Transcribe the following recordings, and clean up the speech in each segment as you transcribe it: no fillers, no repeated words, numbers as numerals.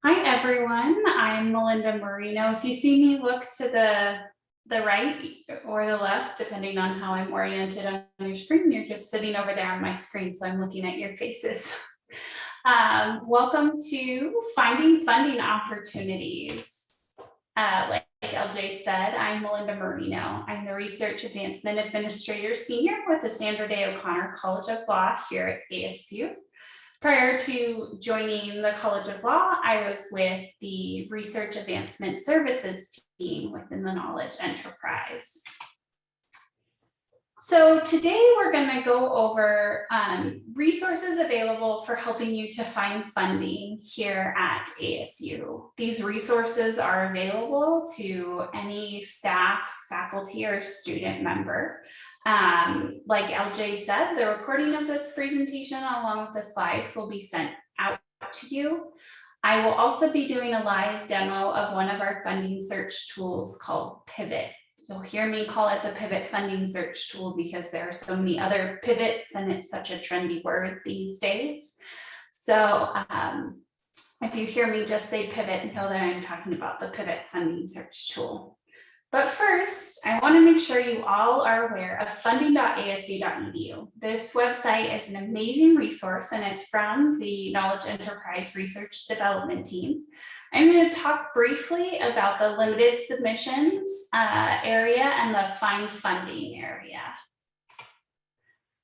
Hi, everyone. I'm Melinda Marino. If you see me look to the right or the left, depending on how I'm oriented on your screen, you're just sitting over there on my screen, so I'm looking at your faces. Welcome to Finding Funding Opportunities. Like LJ said, I'm Melinda Marino. I'm the Research Advancement Administrator Senior with the Sandra Day O'Connor College of Law here at ASU. Prior to joining the College of Law, I was with the Research Advancement Services team within the Knowledge Enterprise. So today we're going to go over resources available for helping you to find funding here at ASU. These resources are available to any staff, faculty, or student member. Like LJ said, the recording of this presentation along with the slides will be sent out to you. I will also be doing a live demo of one of our funding search tools called Pivot. You'll hear me call it the Pivot Funding Search Tool because there are so many other pivots and it's such a trendy word these days. So if you hear me just say pivot, know that I'm talking about the Pivot Funding Search Tool. But first, I want to make sure you all are aware of funding.asu.edu. This website is an amazing resource and it's from the Knowledge Enterprise Research Development Team. I'm going to talk briefly about the limited submissions area and the find funding area.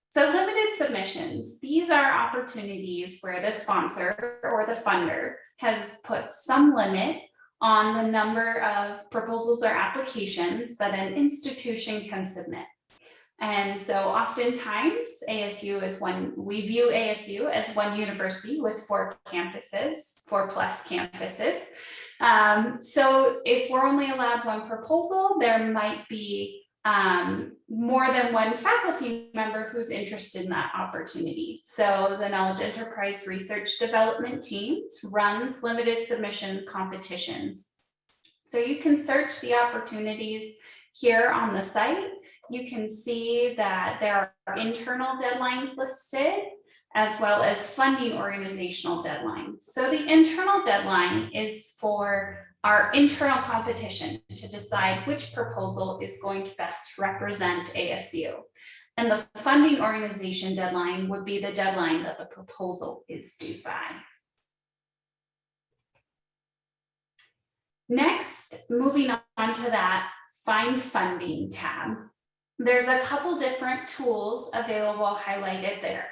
So limited submissions, these are opportunities where the sponsor or the funder has put some limit on the number of proposals or applications that an institution can submit. And so oftentimes we view ASU as one university with 4 campuses, 4+ campuses. So if we're only allowed one proposal, there might be more than one faculty member who's interested in that opportunity. So the Knowledge Enterprise Research Development Team runs limited submission competitions. So you can search the opportunities here on the site. You can see that there are internal deadlines listed as well as funding organizational deadlines. So the internal deadline is for our internal competition to decide which proposal is going to best represent ASU. And the funding organization deadline would be the deadline that the proposal is due by. Next, moving on to that Find Funding tab. There's a couple different tools available highlighted there.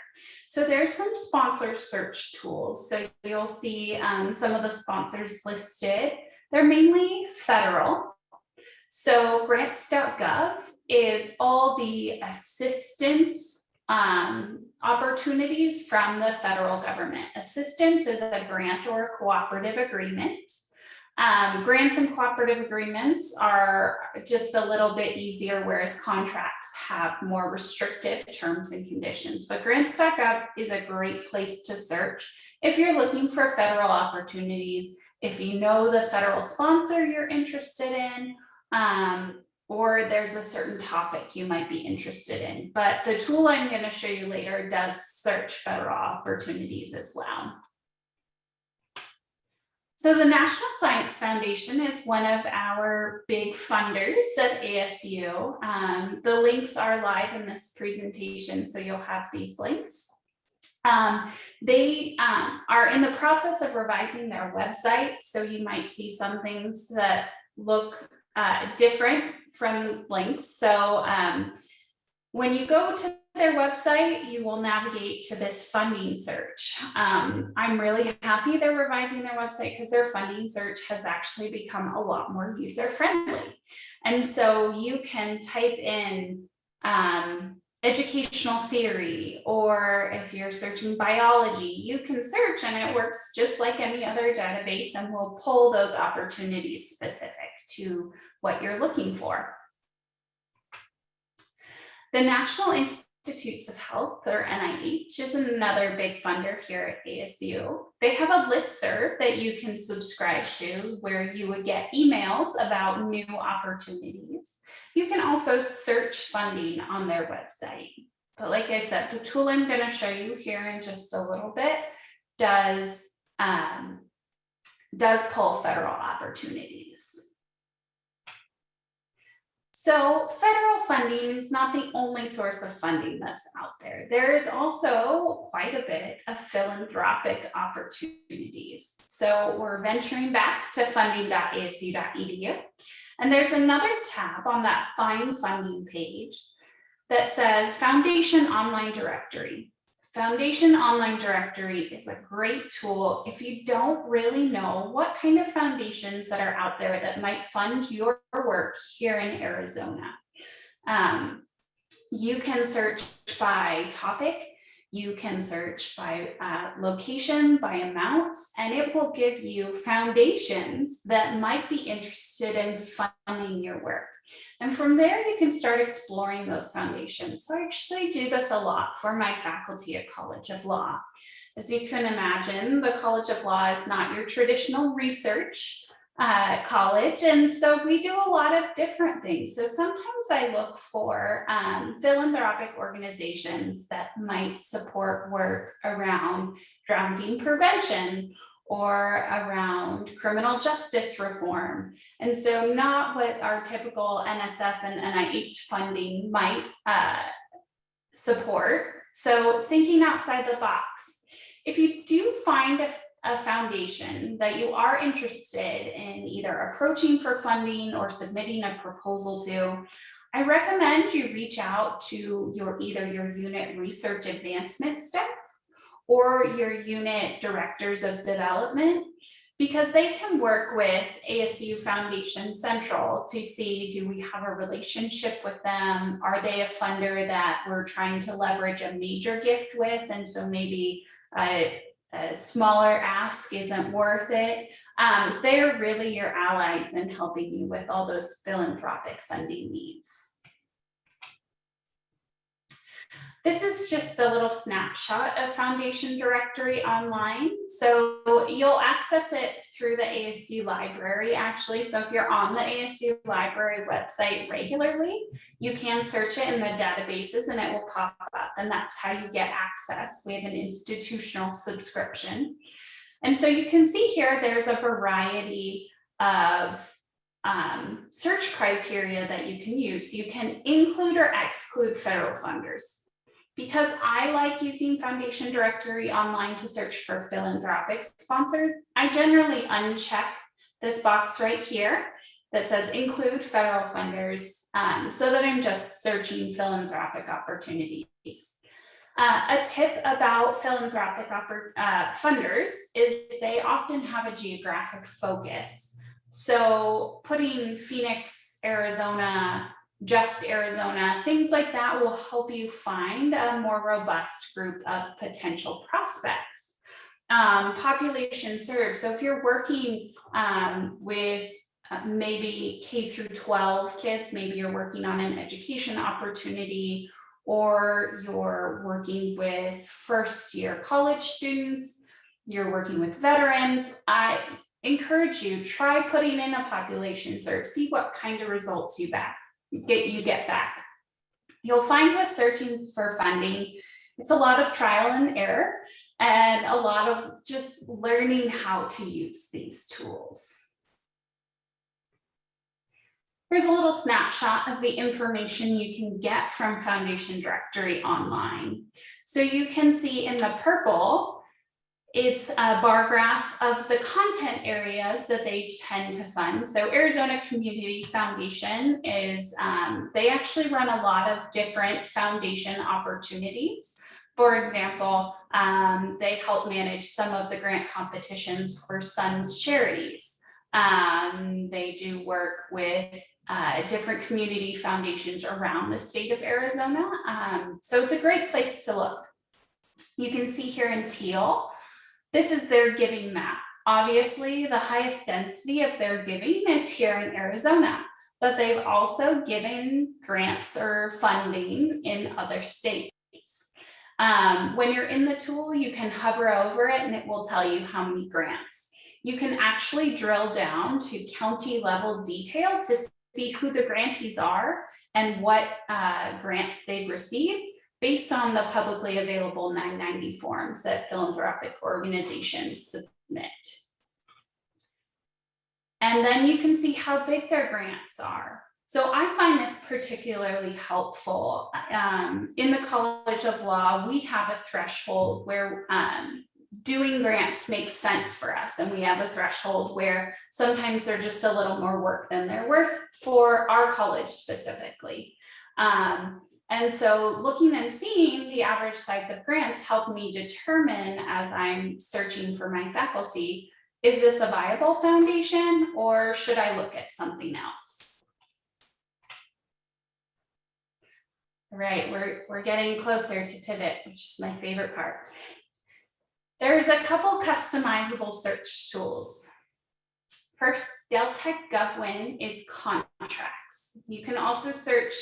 So there's some sponsor search tools. So you'll see some of the sponsors listed. They're mainly federal. So grants.gov is all the assistance opportunities from the federal government. Assistance is a grant or a cooperative agreement. Grants and cooperative agreements are just a little bit easier, whereas contracts have more restrictive terms and conditions. But grants.gov is a great place to search if you're looking for federal opportunities, if you know the federal sponsor you're interested in, or there's a certain topic you might be interested in. But the tool I'm going to show you later does search federal opportunities as well. So the National Science Foundation is one of our big funders at ASU. The links are live in this presentation, so you'll have these links. They are in the process of revising their website, so you might see some things that look different from links. So when you go to their website, you will navigate to this funding search. I'm really happy they're revising their website because their funding search has actually become a lot more user-friendly. And so you can type in educational theory, or if you're searching biology, you can search and it works just like any other database and will pull those opportunities specific to what you're looking for. The National Institutes of Health, or NIH, is another big funder here at ASU. They have a listserv that you can subscribe to where you would get emails about new opportunities. You can also search funding on their website. But like I said, the tool I'm going to show you here in just a little bit does does pull federal opportunities. So federal funding is not the only source of funding that's out there. There is also quite a bit of philanthropic opportunities. So we're venturing back to funding.asu.edu. And there's another tab on that Find Funding page that says Foundation Online Directory. Foundation Online Directory is a great tool if you don't really know what kind of foundations that are out there that might fund your work here in Arizona. You can search by topic, you can search by location, by amounts, and it will give you foundations that might be interested in funding your work. And from there, you can start exploring those foundations. So I actually do this a lot for my faculty at College of Law. As you can imagine, the College of Law is not your traditional research college. And so we do a lot of different things. So sometimes I look for philanthropic organizations that might support work around drowning prevention or around criminal justice reform. And so not what our typical NSF and NIH funding might support. So thinking outside the box. If you do find a foundation that you are interested in either approaching for funding or submitting a proposal to, I recommend you reach out to either your unit research advancement staff or your unit directors of development, because they can work with ASU Foundation Central to see, do we have a relationship with them? Are they a funder that we're trying to leverage a major gift with? And so maybe a smaller ask isn't worth it. They're really your allies in helping you with all those philanthropic funding needs. This is just a little snapshot of Foundation Directory online. So you'll access it through the ASU library, actually. So if you're on the ASU library website regularly, you can search it in the databases and it will pop up, and that's how you get access. We have an institutional subscription. And so you can see here, there's a variety of search criteria that you can use. You can include or exclude federal funders. Because I like using Foundation Directory online to search for philanthropic sponsors, I generally uncheck this box right here that says include federal funders, so that I'm just searching philanthropic opportunities. A tip about philanthropic funders is they often have a geographic focus. So putting Phoenix, Arizona, just Arizona, things like that will help you find a more robust group of potential prospects. Population served. So if you're working with maybe K through 12 kids, maybe you're working on an education opportunity, or you're working with first year college students, you're working with veterans, I encourage you, try putting in a population serve, see what kind of results you get back. You'll find with searching for funding, it's a lot of trial and error and a lot of just learning how to use these tools. Here's a little snapshot of the information you can get from Foundation Directory online. So you can see in the purple, it's a bar graph of the content areas that they tend to fund. So Arizona Community Foundation is, they actually run a lot of different foundation opportunities. For example, they help manage some of the grant competitions for Sons Charities. They do work with different community foundations around the state of Arizona. So it's a great place to look. You can see here in teal, this is their giving map. Obviously, the highest density of their giving is here in Arizona, but they've also given grants or funding in other states. When you're in the tool, you can hover over it and it will tell you how many grants. You can actually drill down to county level detail to see who the grantees are and what grants they've received, based on the publicly available 990 forms that philanthropic organizations submit. And then you can see how big their grants are. So I find this particularly helpful. In the College of Law, we have a threshold where doing grants makes sense for us. And we have a threshold where sometimes they're just a little more work than they're worth for our college specifically. And so looking and seeing the average size of grants helped me determine, as I'm searching for my faculty, is this a viable foundation or should I look at something else? All right, we're getting closer to pivot, which is my favorite part. There's a couple customizable search tools. First, Deltec GovWin is contracts. You can also search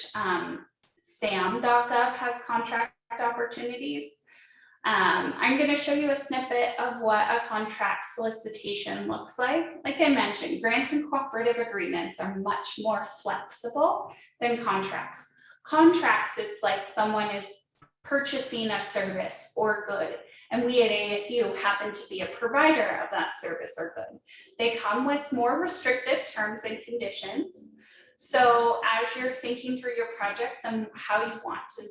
SAM.gov has contract opportunities. I'm going to show you a snippet of what a contract solicitation looks like. Like I mentioned, grants and cooperative agreements are much more flexible than contracts. Contracts, it's like someone is purchasing a service or good, and we at ASU happen to be a provider of that service or good. They come with more restrictive terms and conditions. So as you're thinking through your projects and how you want to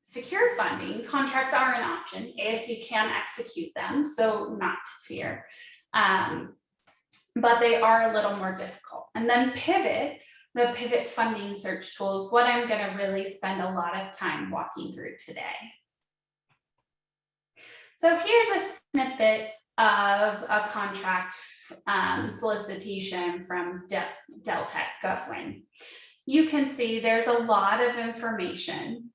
secure funding, contracts are an option. ASU can execute them, so not to fear. But they are a little more difficult. And then Pivot, the Pivot funding search tool, is what I'm going to really spend a lot of time walking through today. So here's a snippet of a contract solicitation from Deltec GovWin. You can see there's a lot of information.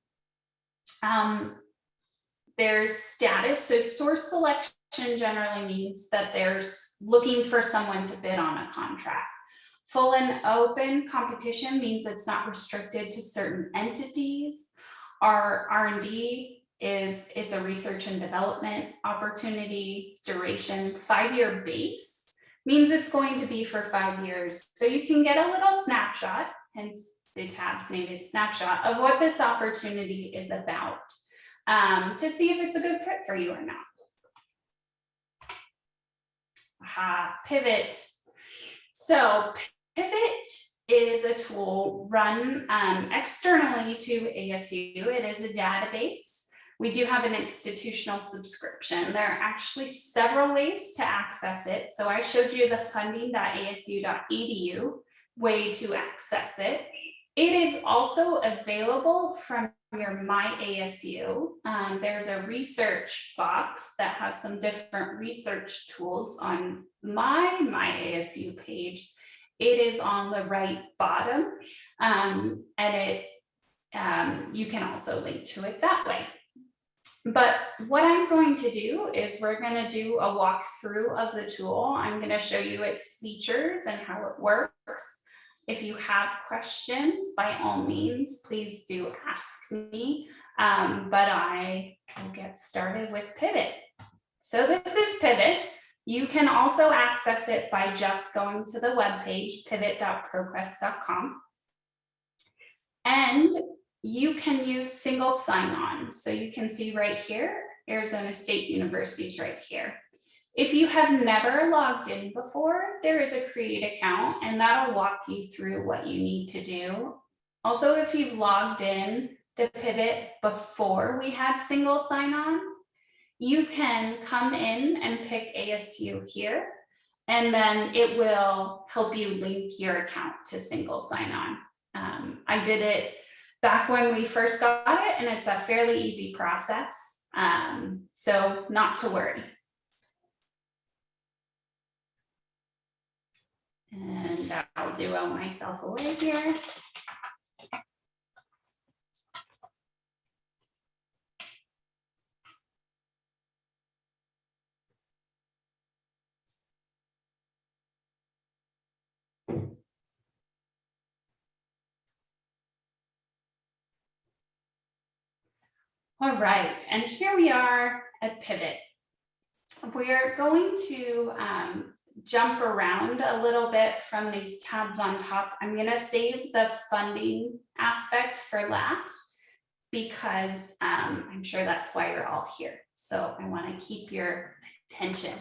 There's status, so source selection generally means that there's looking for someone to bid on a contract. Full and open competition means it's not restricted to certain entities. Our R&D it's a research and development opportunity. Duration, 5-year base, means it's going to be for 5 years. So you can get a little snapshot, hence the tab's name is snapshot, of what this opportunity is about, to see if it's a good fit for you or not. Pivot. So Pivot is a tool run externally to ASU. It is a database. We do have an institutional subscription. There are actually several ways to access it. So I showed you the funding.asu.edu way to access it. It is also available from your My ASU. There's a research box that has some different research tools on my ASU page. It is on the right bottom, and you can also link to it that way. But what I'm going to do is we're going to do a walkthrough of the tool. I'm going to show you its features and how it works. If you have questions, by all means, please do ask me, but I will get started with Pivot. So this is Pivot. You can also access it by just going to the webpage, pivot.proquest.com. And you can use single sign-on. So you can see right here, Arizona State University is right here. If you have never logged in before, there is a create account and that'll walk you through what you need to do. Also, if you've logged in to Pivot before we had single sign-on, you can come in and pick ASU here, and then it will help you link your account to single sign-on. I did it back when we first got it, and it's a fairly easy process, so not to worry. And I'll duo myself away here. All right, and here we are at Pivot. We're going to jump around a little bit from these tabs on top. I'm going to save the funding aspect for last because I'm sure that's why you're all here. So I want to keep your attention.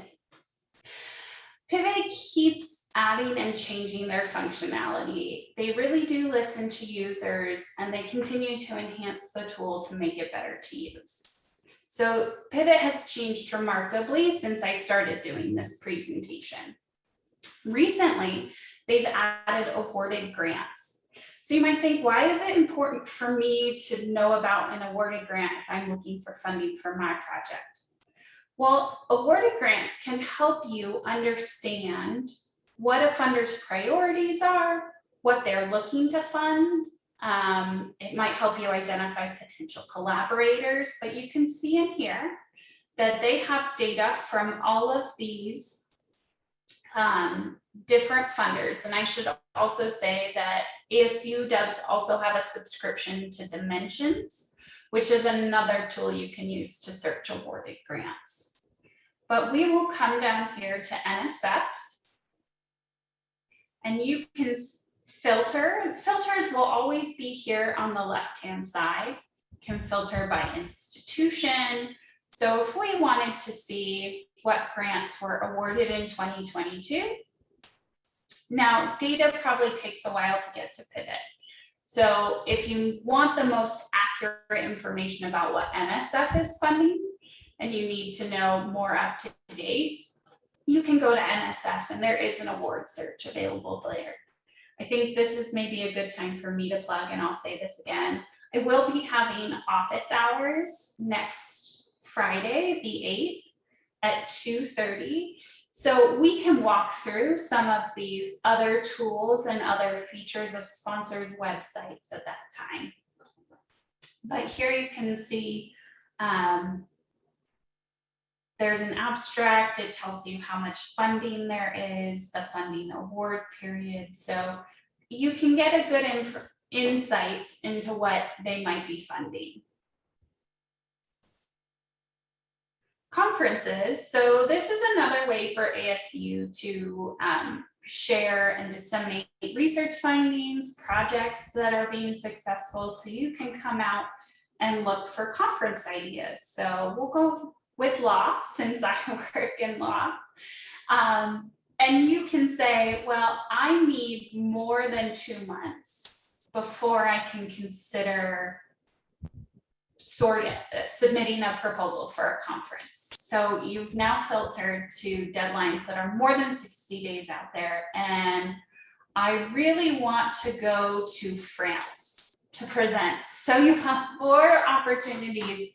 Pivot keeps adding and changing their functionality. They really do listen to users, and they continue to enhance the tool to make it better to use. So Pivot has changed remarkably since I started doing this presentation. Recently, they've added awarded grants. So you might think, why is it important for me to know about an awarded grant if I'm looking for funding for my project? Well, awarded grants can help you understand what a funder's priorities are, what they're looking to fund. It might help you identify potential collaborators, but you can see in here that they have data from all of these different funders. And I should also say that ASU does also have a subscription to Dimensions, which is another tool you can use to search awarded grants. But we will come down here to NSF, and you can filter. Filters will always be here on the left-hand side. You can filter by institution. So if we wanted to see what grants were awarded in 2022, now data probably takes a while to get to Pivot. So if you want the most accurate information about what NSF is funding, and you need to know more up to date, you can go to NSF, and there is an award search available there. I think this is maybe a good time for me to plug, and I'll say this again. I will be having office hours next Friday, the 8th at 2:30. So we can walk through some of these other tools and other features of sponsored websites at that time. But here you can see there's an abstract. It tells you how much funding there is, the funding award period. So you can get a good insights into what they might be funding. Conferences. So this is another way for ASU to share and disseminate research findings, projects that are being successful. So you can come out and look for conference ideas. So we'll go with law, since I work in law. And you can say, well, I need more than 2 months before I can consider submitting a proposal for a conference. So you've now filtered to deadlines that are more than 60 days out there. And I really want to go to France to present. So you have 4 opportunities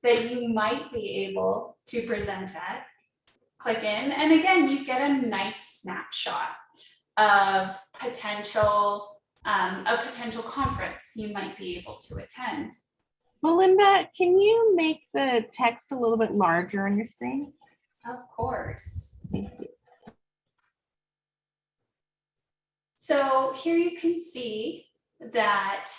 that you might be able to present at. Click in, and again, you get a nice snapshot of a potential conference you might be able to attend. Melinda, can you make the text a little bit larger on your screen? Of course. Thank you. So here you can see that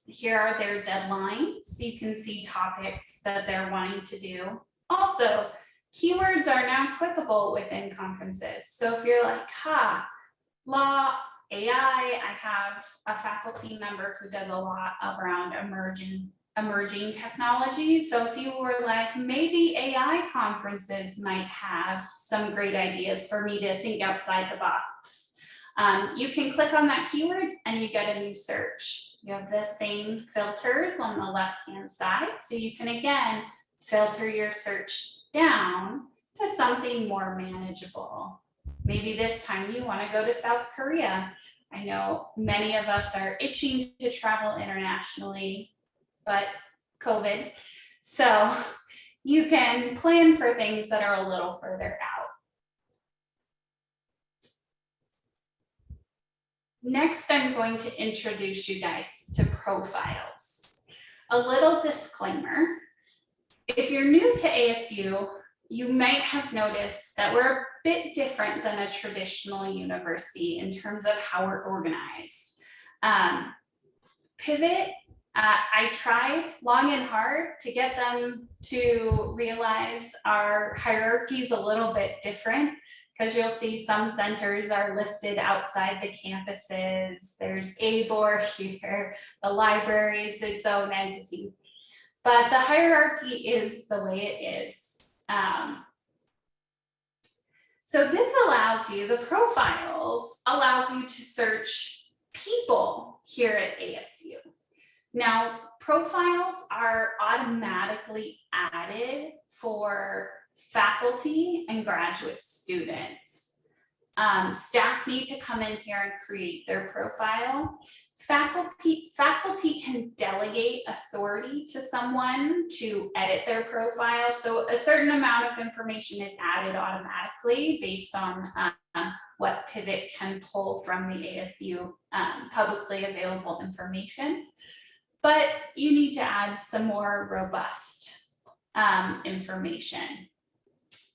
here are their deadlines. You can see topics that they're wanting to do. Also, keywords are now clickable within conferences. So if you're like, law, AI, I have a faculty member who does a lot around emerging technology. So if you were like, maybe AI conferences might have some great ideas for me to think outside the box. You can click on that keyword and you get a new search. You have the same filters on the left-hand side. So you can, again, filter your search down to something more manageable. Maybe this time you want to go to South Korea. I know many of us are itching to travel internationally, but COVID. So you can plan for things that are a little further out. Next, I'm going to introduce you guys to profiles. A little disclaimer. If you're new to ASU, you might have noticed that we're a bit different than a traditional university in terms of how we're organized. Pivot, I tried long and hard to get them to realize our hierarchy is a little bit different, because you'll see some centers are listed outside the campuses. There's ABOR here, the library is its own entity. But the hierarchy is the way it is. So this allows you, the profiles allows you to search people here at ASU. Now, profiles are automatically added for faculty and graduate students. Staff need to come in here and create their profile. Faculty can delegate authority to someone to edit their profile. So a certain amount of information is added automatically based on what Pivot can pull from the ASU publicly available information. But you need to add some more robust information.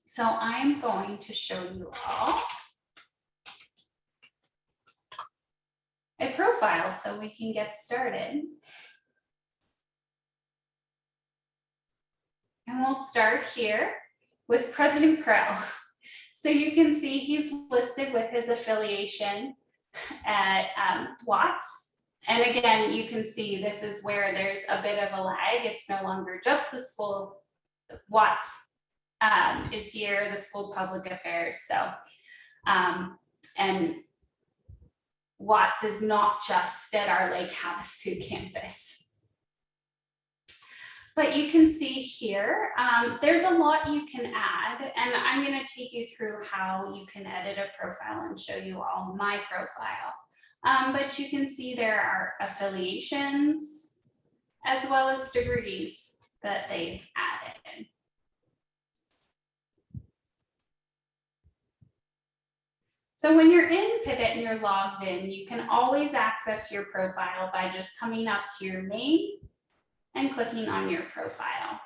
So I'm going to show you all a profile so we can get started. And we'll start here with President Crow. So you can see he's listed with his affiliation at Watts. And again, you can see this is where there's a bit of a lag. It's no longer just the school. Watts is here, the School of Public Affairs. So, and Watts is not just at our Lake Havasu campus. But you can see here, there's a lot you can add, and I'm going to take you through how you can edit a profile and show you all my profile. But you can see there are affiliations as well as degrees that they've added. So when you're in Pivot and you're logged in, you can always access your profile by just coming up to your name and clicking on your profile.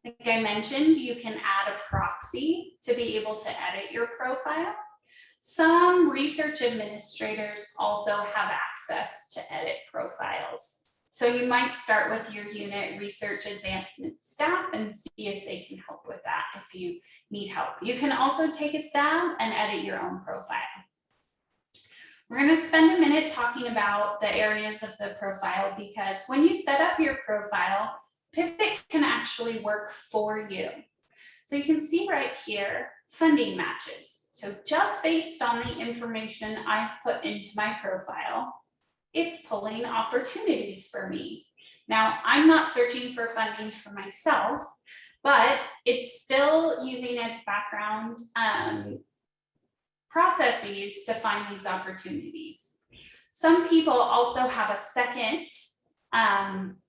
Like I mentioned, you can add a proxy to be able to edit your profile. Some research administrators also have access to edit profiles. So you might start with your unit research advancement staff and see if they can help with that if you need help. You can also take a stab and edit your own profile. We're going to spend a minute talking about the areas of the profile because when you set up your profile, Pivot can actually work for you. So you can see right here, funding matches. So just based on the information I've put into my profile, it's pulling opportunities for me. Now, I'm not searching for funding for myself, but it's still using its background processes to find these opportunities. Some people also have a second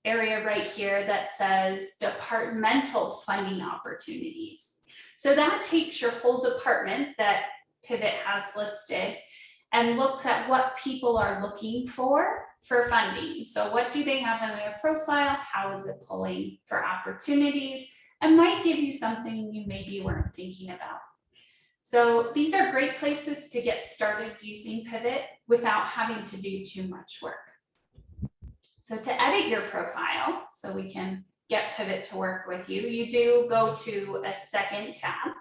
area right here that says departmental funding opportunities. So that takes your whole department that Pivot has listed and looks at what people are looking for funding. So what do they have in their profile? How is it pulling for opportunities? And might give you something you maybe weren't thinking about. So these are great places to get started using Pivot without having to do too much work. So to edit your profile, so we can get Pivot to work with you, you do go to a second tab.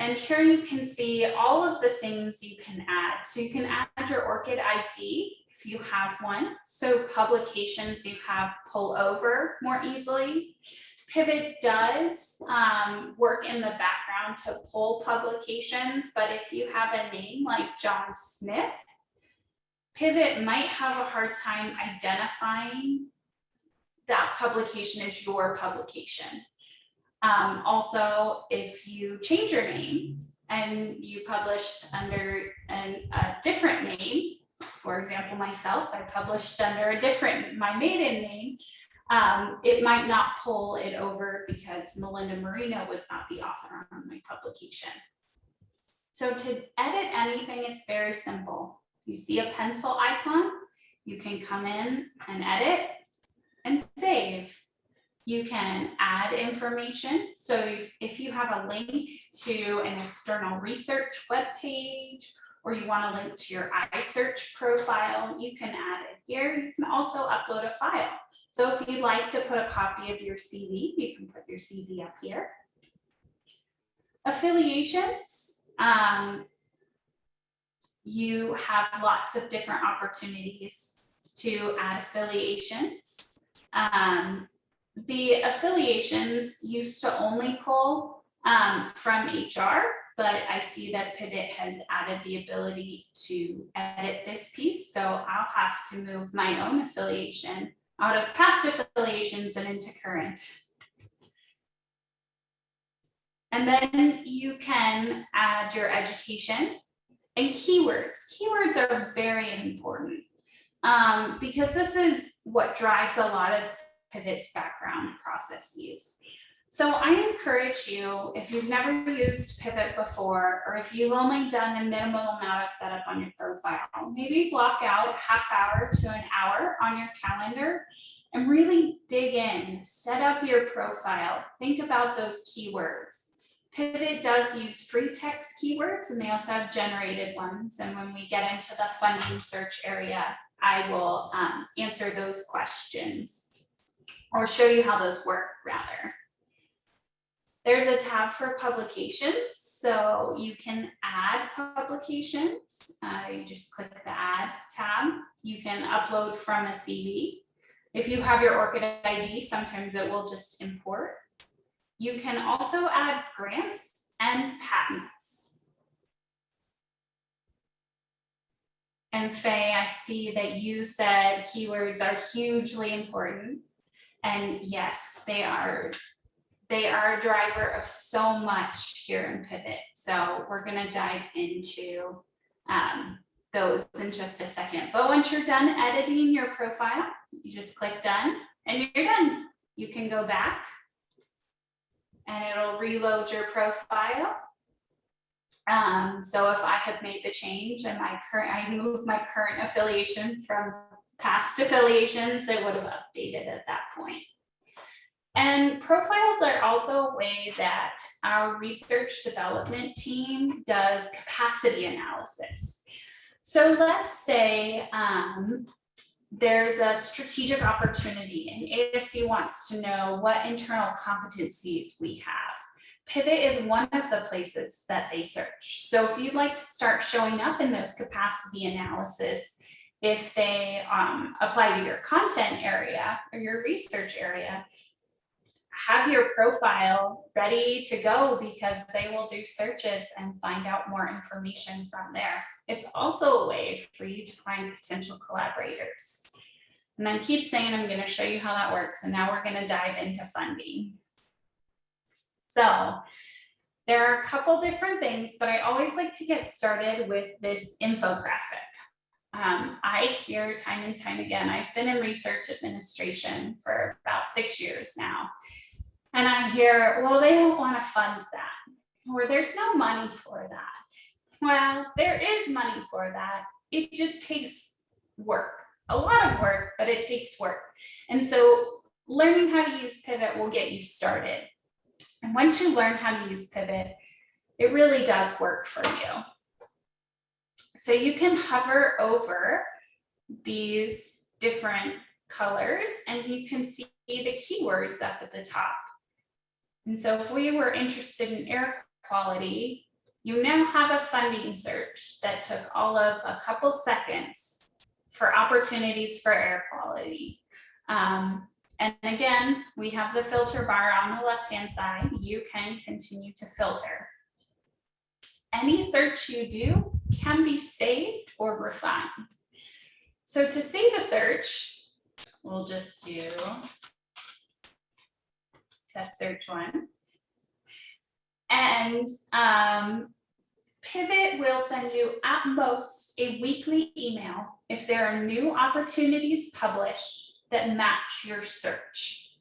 And here you can see all of the things you can add. So you can add your ORCID ID if you have one. So publications you have pull over more easily. Pivot does work in the background to pull publications, but if you have a name like John Smith, Pivot might have a hard time identifying that publication as your publication. Also, if you change your name and you published under a different name, for example, myself, I published under my maiden name, it might not pull it over because Melinda Marino was not the author on my publication. So to edit anything, it's very simple. You see a pencil icon, you can come in and edit and save. You can add information. So if you have a link to an external research webpage, or you want to link to your iSearch profile, you can add it here. You can also upload a file. So if you'd like to put a copy of your CV, you can put your CV up here. Affiliations, you have lots of different opportunities to add affiliations. The affiliations used to only pull from HR, but I see that Pivot has added the ability to edit this piece. So I'll have to move my own affiliation out of past affiliations and into current. And then you can add your education and keywords. Keywords are very important because this is what drives a lot of Pivot's background processes. So I encourage you, if you've never used Pivot before, or if you've only done a minimal amount of setup on your profile, maybe block out a half hour to an hour on your calendar and really dig in, set up your profile, think about those keywords. Pivot does use free text keywords, and they also have generated ones. And when we get into the funding search area, I will answer those questions or show you how those work rather. There's a tab for publications, so you can add publications. You just click the add tab. You can upload from a CV. If you have your ORCID ID, sometimes it will just import. You can also add grants and patents. And Faye, I see that you said keywords are hugely important. And yes, they are a driver of so much here in Pivot. So we're gonna dive into those in just a second. But once you're done editing your profile, you just click done and you're done. You can go back and it'll reload your profile. So if I had made the change and I moved my current affiliation from past affiliations, it would have updated at that point. And profiles are also a way that our research development team does capacity analysis. So let's say there's a strategic opportunity and ASU wants to know what internal competencies we have. Pivot is one of the places that they search. So if you'd like to start showing up in those capacity analysis, if they apply to your content area or your research area, have your profile ready to go because they will do searches and find out more information from there. It's also a way for you to find potential collaborators. And then keep saying, I'm going to show you how that works. And now we're going to dive into funding. So there are a couple different things, but I always like to get started with this infographic. I hear time and time again, I've been in research administration for about 6 years now. And I hear, well, they don't want to fund that, or there's no money for that. Well, there is money for that. It just takes work, a lot of work, but it takes work. And so learning how to use Pivot will get you started. And once you learn how to use Pivot, it really does work for you. So you can hover over these different colors and you can see the keywords up at the top. And so if we were interested in air quality, you now have a funding search that took all of a couple seconds for opportunities for air quality. And again, we have the filter bar on the left-hand side. You can continue to filter. Any search you do can be saved or refined. So to save a search, we'll just do test search one. And Pivot will send you at most a weekly email if there are new opportunities published that match your search.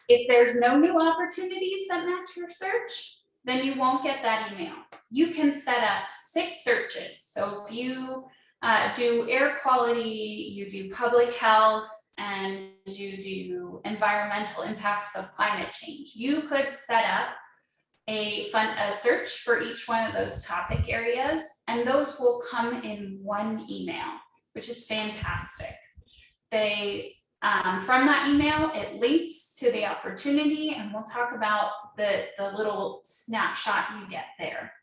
If there's no new opportunities that match your search, then you won't get that email. You can set up 6 searches. So if you do air quality, you do public health, and you do environmental impacts of climate change, you could set up a search for each one of those topic areas, and those will come in one email, which is fantastic. They from that email, it links to the opportunity, and we'll talk about the little snapshot you get there.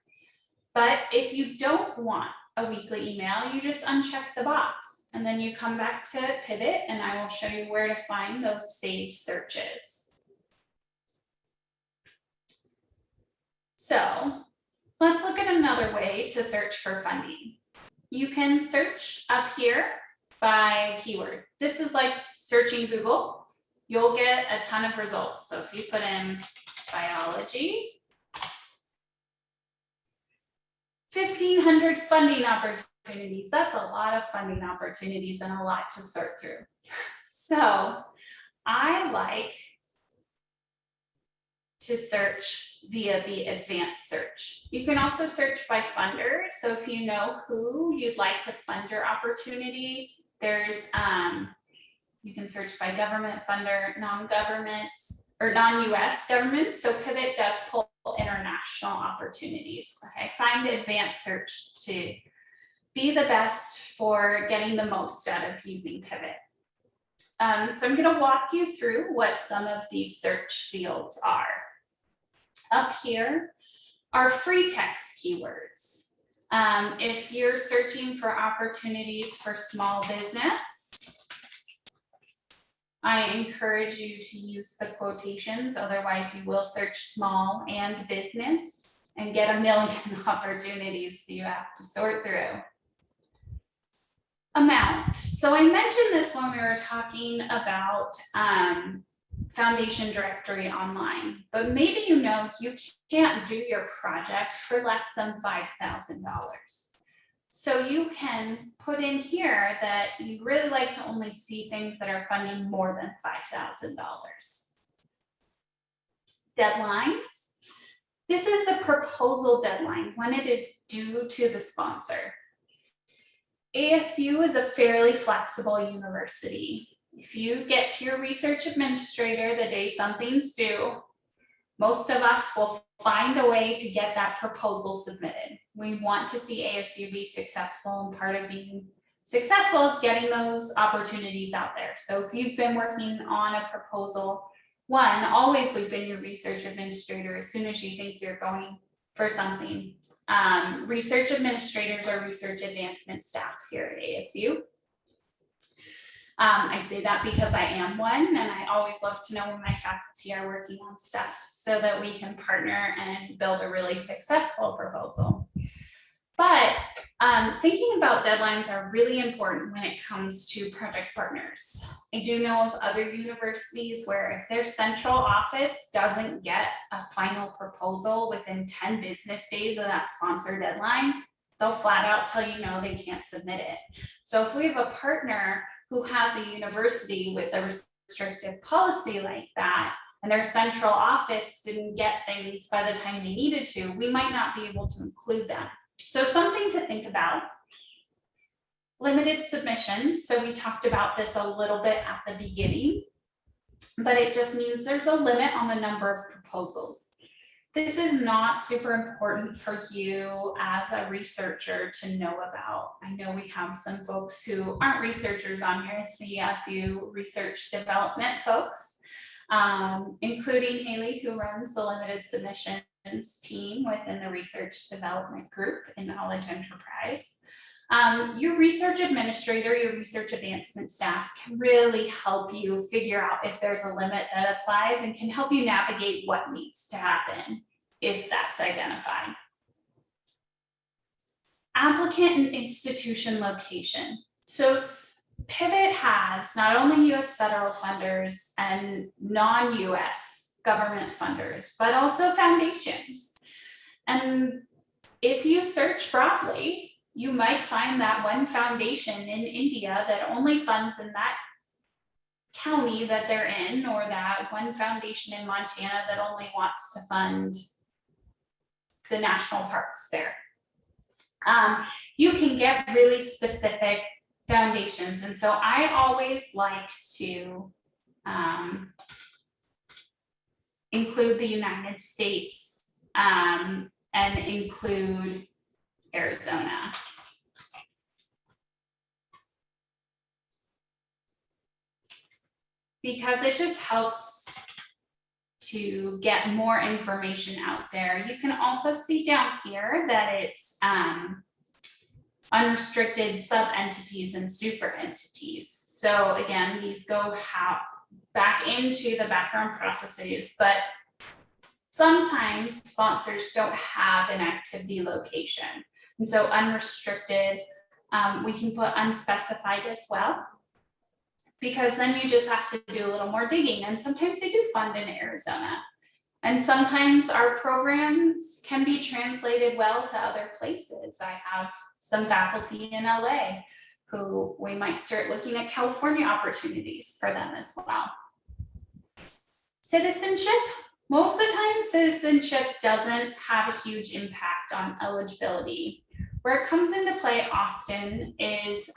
But if you don't want a weekly email, you just uncheck the box and then you come back to Pivot and I will show you where to find those saved searches. So let's look at another way to search for funding. You can search up here by keyword. This is like searching Google. You'll get a ton of results. So if you put in biology, 1,500 funding opportunities. That's a lot of funding opportunities and a lot to sort through. So I like to search via the advanced search. You can also search by funder. So if you know who you'd like to fund your opportunity, there's, you can search by government funder, non-government, or non-US government. So Pivot does pull international opportunities. Okay, find advanced search to be the best for getting the most out of using Pivot. So I'm going to walk you through what some of these search fields are. Up here are free text keywords. If you're searching for opportunities for small business, I encourage you to use the quotations, otherwise you will search small and business and get a million opportunities, so you have to sort through. Amount. So I mentioned this when we were talking about Foundation Directory Online, but maybe you know you can't do your project for less than $5,000. So you can put in here that you really like to only see things that are funding more than $5,000. Deadlines. This is the proposal deadline, when it is due to the sponsor. ASU is a fairly flexible university. If you get to your research administrator the day something's due, most of us will find a way to get that proposal submitted. We want to see ASU be successful, and part of being successful is getting those opportunities out there. So if you've been working on a proposal, one, always loop in your research administrator as soon as you think you're going for something. Research administrators are research advancement staff here at ASU. I say that because I am one, and I always love to know when my faculty are working on stuff so that we can partner and build a really successful proposal. But thinking about deadlines are really important when it comes to project partners. I do know of other universities where if their central office doesn't get a final proposal within 10 business days of that sponsor deadline, they'll flat out tell you no, they can't submit it. So if we have a partner who has a university with a restrictive policy like that, and their central office didn't get things by the time they needed to, we might not be able to include them. So something to think about. Limited submissions. So we talked about this a little bit at the beginning, but it just means there's a limit on the number of proposals. This is not super important for you as a researcher to know about. I know we have some folks who aren't researchers on here. I see a few research development folks, including Haley, who runs the limited submissions team within the research development group in Knowledge Enterprise. Your research administrator, your research advancement staff can really help you figure out if there's a limit that applies and can help you navigate what needs to happen if that's identified. Applicant and institution location. So Pivot has not only US federal funders and non-US government funders, but also foundations. And if you search broadly, you might find that one foundation in India that only funds in that county that they're in, or that one foundation in Montana that only wants to fund the national parks there. You can get really specific foundations. And so I always like to include the United States and include Arizona. Because it just helps to get more information out there. You can also see down here that it's unrestricted sub-entities and super entities. So again, these go back into the background processes, but sometimes sponsors don't have an activity location. And so unrestricted, we can put unspecified as well, because then you just have to do a little more digging. And sometimes they do fund in Arizona. And sometimes our programs can be translated well to other places. I have some faculty in LA who we might start looking at California opportunities for them as well. Citizenship. Most of the time, citizenship doesn't have a huge impact on eligibility. Where it comes into play often is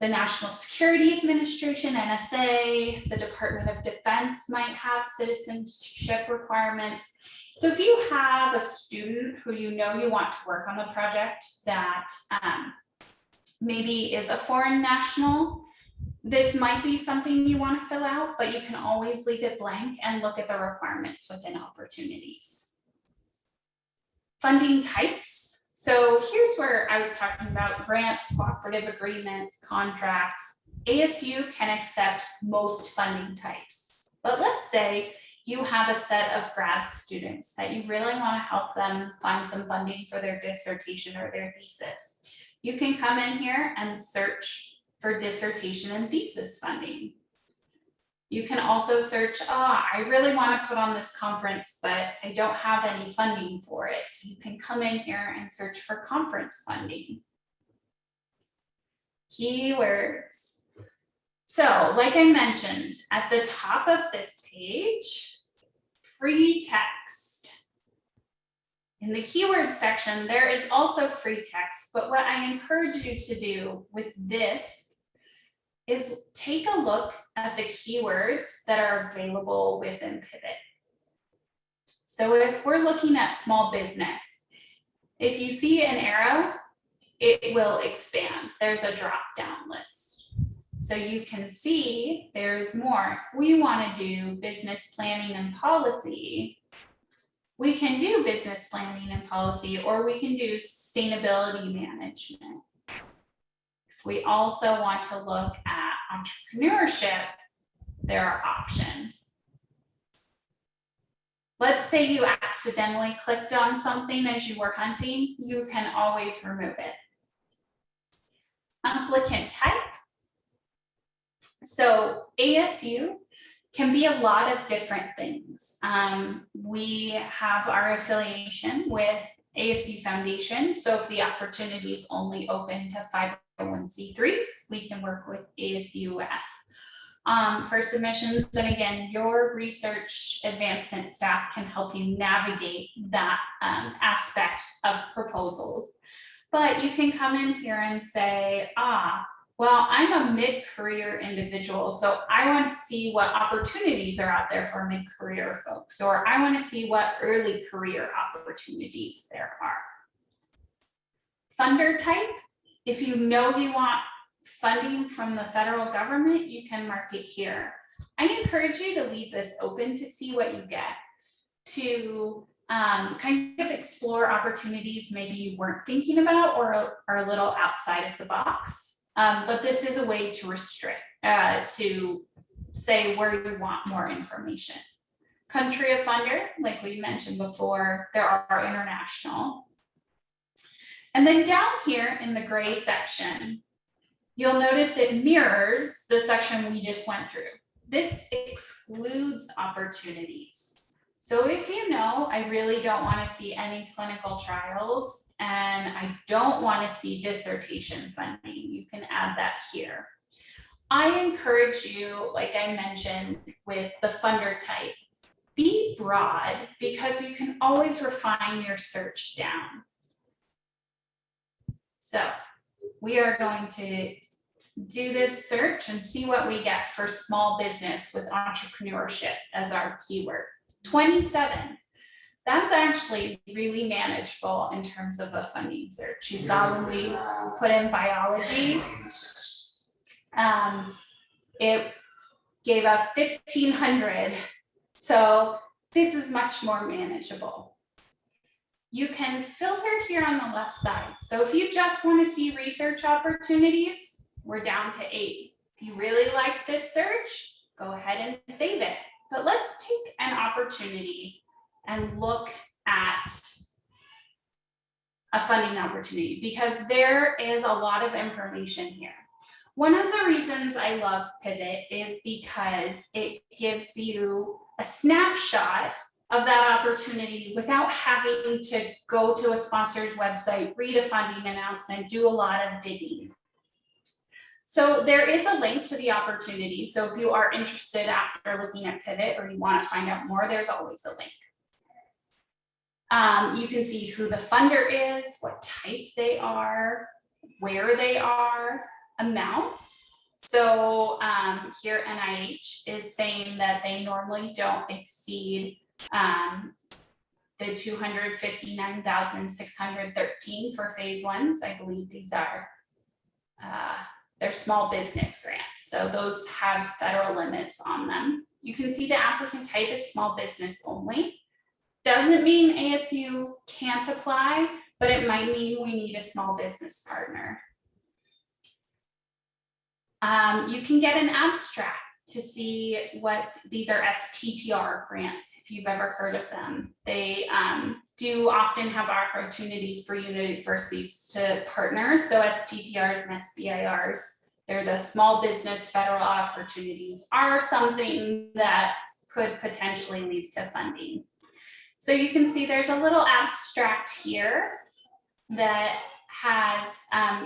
the National Security Administration, NSA, the Department of Defense might have citizenship requirements. So if you have a student who you know you want to work on a project that maybe is a foreign national, this might be something you want to fill out, but you can always leave it blank and look at the requirements within opportunities. Funding types. So here's where I was talking about grants, cooperative agreements, contracts. ASU can accept most funding types. But let's say you have a set of grad students that you really want to help them find some funding for their dissertation or their thesis. You can come in here and search for dissertation and thesis funding. You can also search, I really want to put on this conference, but I don't have any funding for it. So you can come in here and search for conference funding. Keywords. So like I mentioned, at the top of this page, free text. In the keyword section, there is also free text, but what I encourage you to do with this is take a look at the keywords that are available within Pivot. So if we're looking at small business, if you see an arrow, it will expand. There's a drop-down list. So you can see there's more. If we want to do business planning and policy, we can do business planning and policy, or we can do sustainability management. If we also want to look at entrepreneurship, there are options. Let's say you accidentally clicked on something as you were hunting, you can always remove it. Applicant type. So ASU can be a lot of different things. We have our affiliation with ASU Foundation. So if the opportunity is only open to 501c3s, we can work with ASUF. For submissions, and again, your research advancement staff can help you navigate that aspect of proposals. But you can come in here and say, well, I'm a mid-career individual, so I want to see what opportunities are out there for mid-career folks, or I want to see what early career opportunities there are. Funder type, if you know you want funding from the federal government, you can mark it here. I encourage you to leave this open to see what you get, to kind of explore opportunities maybe you weren't thinking about or are a little outside of the box. But this is a way to restrict, to say where you want more information. Country of funder, like we mentioned before, there are international. And then down here in the gray section, you'll notice it mirrors the section we just went through. This excludes opportunities. So if you know, I really don't want to see any clinical trials and I don't want to see dissertation funding, you can add that here. I encourage you, like I mentioned, with the funder type, be broad because you can always refine your search down. So we are going to do this search and see what we get for small business with entrepreneurship as our keyword. 27. That's actually really manageable in terms of a funding search. You saw when we put in biology, it gave us 1,500. So this is much more manageable. you can filter here on the left side. So if you just want to see research opportunities, we're down to 8. If you really like this search, go ahead and save it. But let's take an opportunity and look at a funding opportunity because there is a lot of information here. One of the reasons I love Pivot is because it gives you a snapshot of that opportunity without having to go to a sponsor's website, read a funding announcement, do a lot of digging. So there is a link to the opportunity. So if you are interested after looking at Pivot or you want to find out more, there's always a link. You can see who the funder is, what type they are, where they are, amounts. So here NIH is saying that they normally don't exceed the 259,613 for phase 1s. I believe these are they're small business grants. So those have federal limits on them. You can see the applicant type is small business only. Doesn't mean ASU can't apply, but it might mean we need a small business partner. You can get an abstract to see what these are STTR grants, if you've ever heard of them. They do often have opportunities for universities to partner. So STTRs and SBIRs, they're the small business federal opportunities, are something that could potentially lead to funding. So you can see there's a little abstract here that has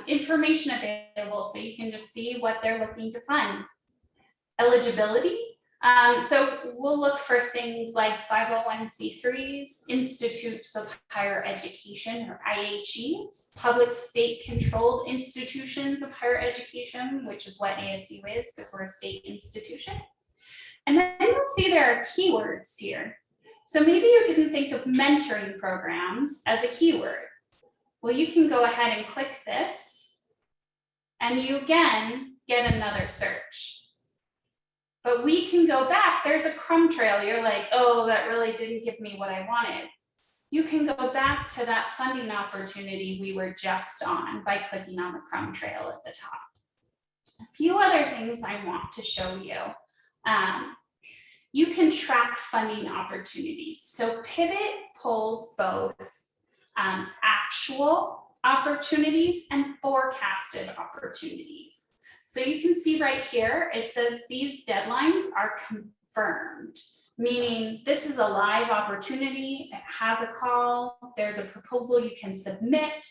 information available, so you can just see what they're looking to fund. Eligibility, so we'll look for things like 501c3s, institutes of higher education or IHEs, public state controlled institutions of higher education, which is what ASU is because we're a state institution. And then you'll see there are keywords here. So maybe you didn't think of mentoring programs as a keyword. Well, you can go ahead and click this and you again get another search. But we can go back, there's a crumb trail. You're like, oh, that really didn't give me what I wanted. You can go back to that funding opportunity we were just on by clicking on the crumb trail at the top. A few other things I want to show you. You can track funding opportunities. So Pivot pulls both actual opportunities and forecasted opportunities. So you can see right here, it says these deadlines are confirmed, meaning this is a live opportunity, it has a call, there's a proposal you can submit.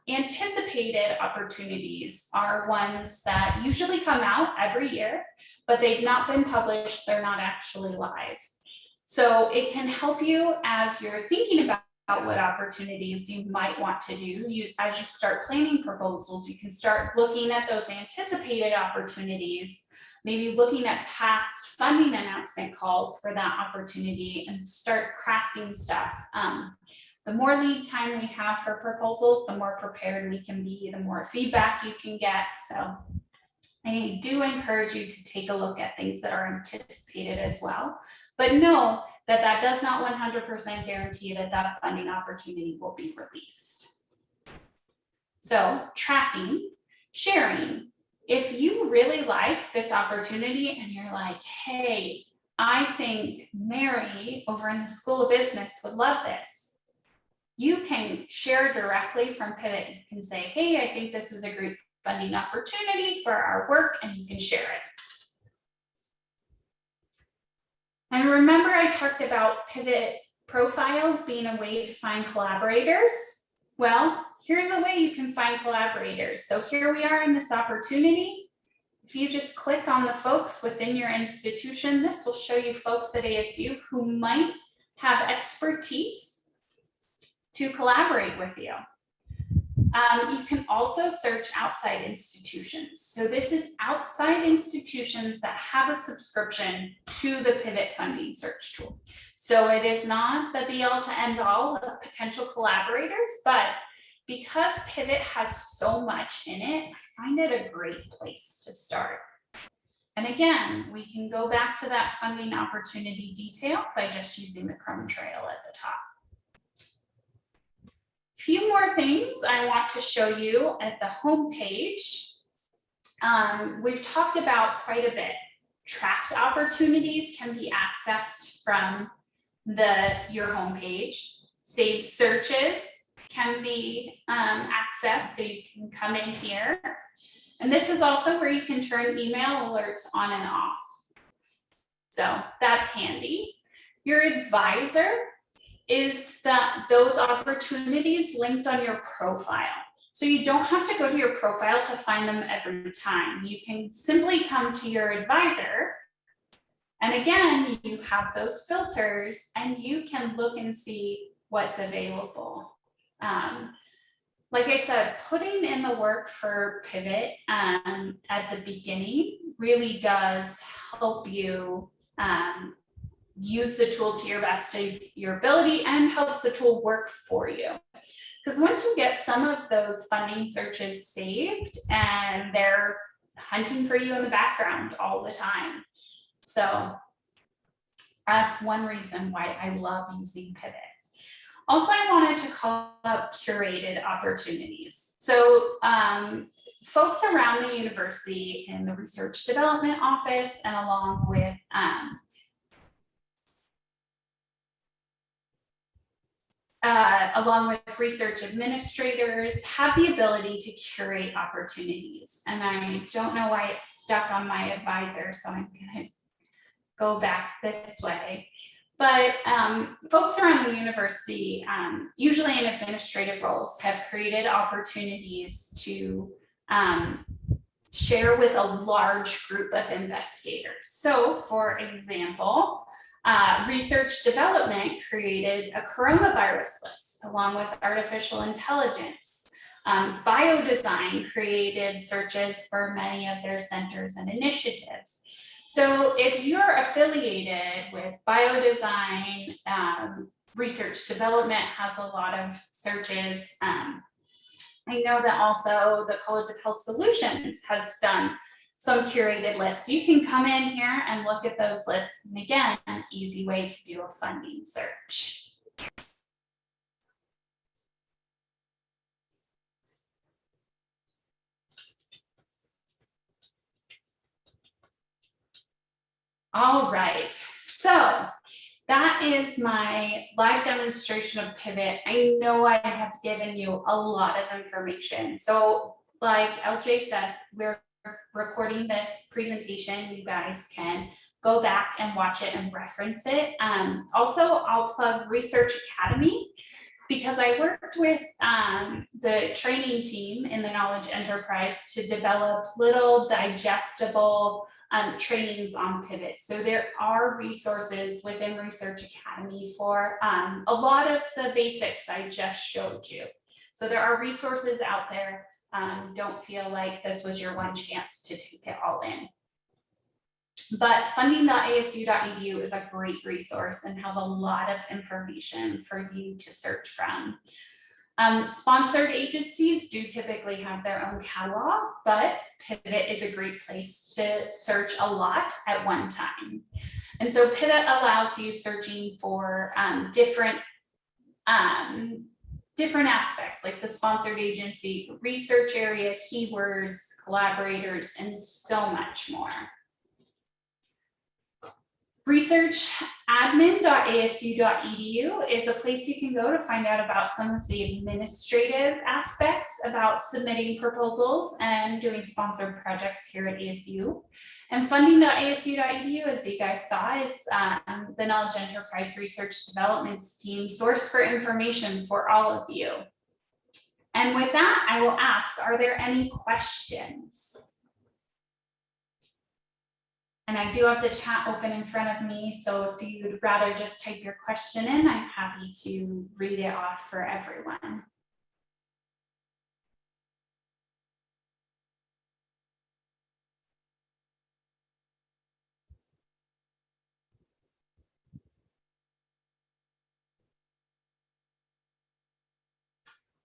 Anticipated opportunities are ones that usually come out every year, but they've not been published, they're not actually live. So it can help you as you're thinking about what opportunities you might want to do. As you start planning proposals, you can start looking at those anticipated opportunities, maybe looking at past funding announcement calls for that opportunity and start crafting stuff. The more lead time we have for proposals, the more prepared we can be, the more feedback you can get. So I do encourage you to take a look at things that are anticipated as well, but know that that does not 100% guarantee that that funding opportunity will be released. So tracking, sharing. If you really like this opportunity and you're like, hey, I think Mary over in the School of Business would love this, you can share directly from Pivot. You can say, hey, I think this is a great funding opportunity for our work, and you can share it. And remember I talked about Pivot profiles being a way to find collaborators? Well, here's a way you can find collaborators. So here we are in this opportunity. If you just click on the folks within your institution, this will show you folks at ASU who might have expertise to collaborate with you. You can also search outside institutions. So this is outside institutions that have a subscription to the Pivot funding search tool. So it is not the be all to end all of potential collaborators, but because Pivot has so much in it, I find it a great place to start. And again, we can go back to that funding opportunity detail by just using the crumb trail at the top. Few more things I want to show you at the home page. We've talked about quite a bit. Tracked opportunities can be accessed from your homepage. Saved searches can be accessed, so you can come in here. And this is also where you can turn email alerts on and off. So that's handy. Your advisor is those opportunities linked on your profile. So you don't have to go to your profile to find them every time. You can simply come to your advisor. And again, you have those filters and you can look and see what's available. Like I said, putting in the work for Pivot at the beginning really does help you use the tool to your best of your ability and helps the tool work for you. Because once you get some of those funding searches saved and they're hunting for you in the background all the time. So that's one reason why I love using Pivot. Also, I wanted to call out curated opportunities. So folks around the university in the research development office and along with research administrators have the ability to curate opportunities. And I don't know why it's stuck on my advisor, so I'm gonna go back this way. But folks around the university, usually in administrative roles, have created opportunities to share with a large group of investigators. So for example, research development created a coronavirus list along with artificial intelligence. Biodesign created searches for many of their centers and initiatives. So if you're affiliated with biodesign, research development has a lot of searches. I know that also the College of Health Solutions has done some curated lists. You can come in here and look at those lists. And again, an easy way to do a funding search. All right, so that is my live demonstration of Pivot. I know I have given you a lot of information. So like LJ said, we're recording this presentation. You guys can go back and watch it and reference it. Also, I'll plug Research Academy because I worked with the training team in the Knowledge Enterprise to develop little digestible trainings on Pivot. So there are resources within Research Academy for a lot of the basics I just showed you. So there are resources out there. Don't feel like this was your one chance to take it all in. But funding.asu.edu is a great resource and has a lot of information for you to search from. Sponsored agencies do typically have their own catalog, but Pivot is a great place to search a lot at one time. And so Pivot allows you searching for different aspects like the sponsored agency, research area, keywords, collaborators, and so much more. Researchadmin.asu.edu is a place you can go to find out about some of the administrative aspects about submitting proposals and doing sponsored projects here at ASU. And funding.asu.edu, as you guys saw, is the Knowledge Enterprise Research Development's team source for information for all of you. And with that, I will ask, are there any questions? And I do have the chat open in front of me, so if you'd rather just type your question in, I'm happy to read it off for everyone.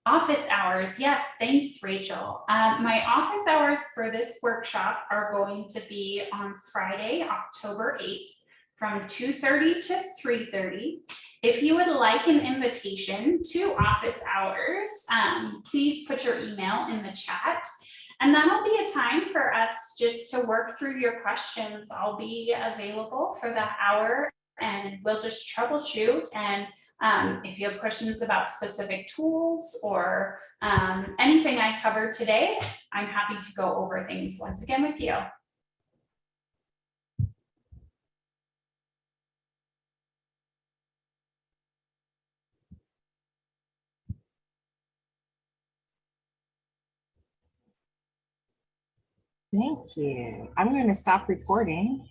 Office hours, yes, thanks, Rachel. My office hours for this workshop are going to be on Friday, October 8th from 2:30 to 3:30. If you would like an invitation to office hours, please put your email in the chat. And that'll be a time for us just to work through your questions. I'll be available for that hour and we'll just troubleshoot. And if you have questions about specific tools or anything I covered today, I'm happy to go over things once again with you. Thank you. I'm going to stop recording.